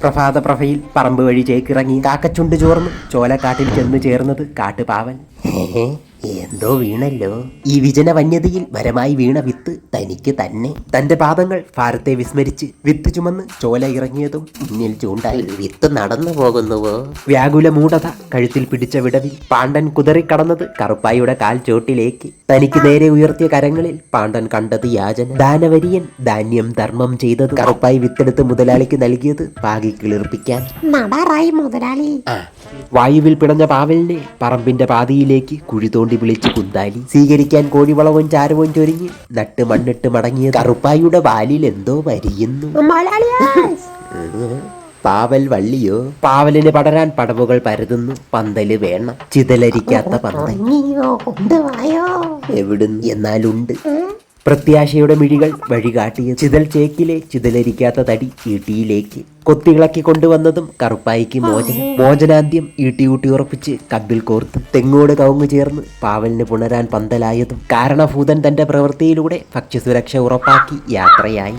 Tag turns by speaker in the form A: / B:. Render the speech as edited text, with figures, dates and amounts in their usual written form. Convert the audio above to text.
A: പ്രഭാത പ്രഭയിൽ പറമ്പ് വഴി ചേക്കിറങ്ങി കാക്കച്ചുണ്ട് ചോർന്ന് ചോലക്കാട്ടിൽ ചെന്ന് ചേർന്നത് കാട്ടുപാവൻ. എന്തോ വീണല്ലോ. ഈ വിജന വന്യതയിൽ മരമായി വീണ വിത്ത് തനിക്ക് തന്നെ. തന്റെ പാദങ്ങൾ ഭാരത്തെ വിസ്മരിച്ച് വിത്ത് ചുമന്ന് ചോല ഇറങ്ങിയതും മുന്നിൽ ചൂണ്ടായി. വിത്ത് നടന്നു പോകുന്നുവോ? വ്യാകുല മൂഢത കഴുത്തിൽ പിടിച്ച വിടവിൽ പാണ്ഡൻ കുതറിക്കടന്നത് കറുപ്പായിയുടെ കാൽ ചോട്ടിലേക്ക്. തനിക്ക് നേരെ ഉയർത്തിയ കരങ്ങളിൽ പാണ്ഡൻ കണ്ടത് യാചന. ദാനവരിയൻ ധാന്യം ധർമ്മം ചെയ്തത് കറുപ്പായി വിത്തെടുത്ത് മുതലാളിക്ക് നൽകിയത് പാകി കിളിർപ്പിക്കാൻ. വായുവിൽ പിടഞ്ഞ പാവലിനെ പറമ്പിന്റെ പാതിയിലേക്ക് കുഴി തോണ്ടി വിളിച്ച് കുന്താലി. സ്വീകരിക്കാൻ കോഴിവളവും ചാരവും ചൊരിഞ്ഞ് നട്ട് മണ്ണിട്ട് മടങ്ങിയ കറുപ്പായിയുടെ വാലിൽ എന്തോ വരിയുന്നു. പാവൽ വള്ളിയോ? പാവലിന് പടരാൻ പടവുകൾ പരതുന്നു. പന്തല് വേണം, ചിതലരിക്കാത്ത പന്തൽ. എവിടുന്ന്? എന്നാലുണ്ട്. പ്രത്യാശയുടെ മിഴികൾ വഴികാട്ടിയ ചിതൽ ചേക്കിലെ ചിതലരിക്കാത്ത തടി ഈട്ടിയിലേക്ക് കൊത്തിയിളക്കി കൊണ്ടുവന്നതും കറുപ്പായിക്ക് മോചനം. മോചനാന്ത്യം ഈട്ടിയൂട്ടി ഉറപ്പിച്ച് കമ്പിൽ കോർത്ത് തെങ്ങോട് കവുങ്ങ് ചേർന്ന് പാവലിന് പുണരാൻ പന്തലായതും കാരണഭൂതൻ തന്റെ പ്രവൃത്തിയിലൂടെ ഭക്ഷ്യസുരക്ഷ ഉറപ്പാക്കി യാത്രയായി.